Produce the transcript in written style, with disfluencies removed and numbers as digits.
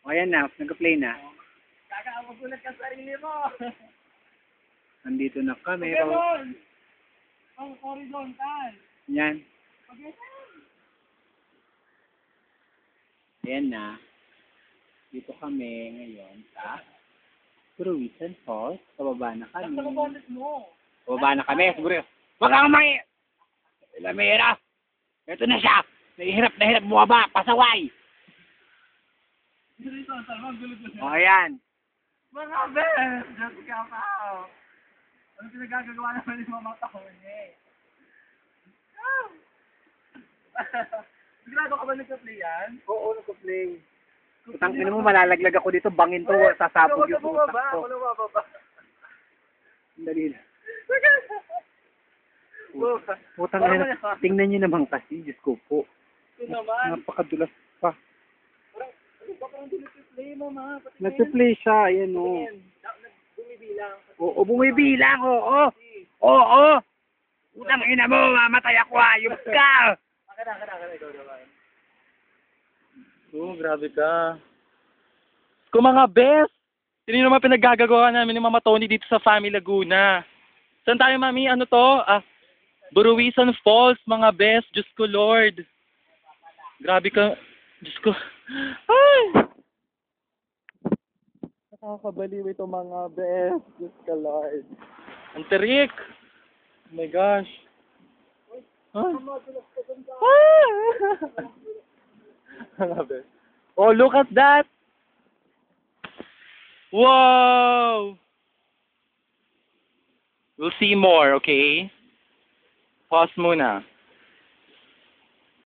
O, ayan na. Nag-play na. Magulat ka sa sarili mo. Nandito na kami. Pokemon! Ang horizontal. Yan. Pokemon! Ayan na. Dito kami ngayon sa Cruisan Falls. Pababa na kami. Basta mabonus mo. Pababa na kami. Siguro. Wag kang mangi! Lamera! Ito na siya! Nahihirap na hirap bumaba. Pasaway! Dito, salma, gulo ko siya. O, ayan. Mga bes! Just come out! Ano pinagagagawa naman yung mga taon eh? Sigurado ka ba nagka-play yan? Oo, nag-play. Putang ina mo, malalaglag ako dito. Bangin to. Sasabog yung utak ko. Ako bumaba. Dali na. Putang ina. Tingnan nyo naman kasi. Diyos ko po. Ito naman. Napakadulas pa. Parang nag-play mama. Nag-play siya. Ayan o. Bumibilang. Oo, bumibilang. Oo. Oo. Putang ina mo. Mamatay ako. Ayos ka. Akala, ikaw naman. Grabe ka. Kung mga best, yun yung naman pinaggagawa namin ni Mama Tony dito sa Family Laguna. Saan tayo, Mami? Ano to? Buruwisan Falls, mga best. Diyos ko, Lord. Grabe ka. Diyos ko. Ay! Nakakabaliw ito, mga best. Diyos ko, Lord. Ang terik. Oh my gosh. Huh? Mga best. Oh, look at that. Whoa! We'll see more, okay? Pause muna.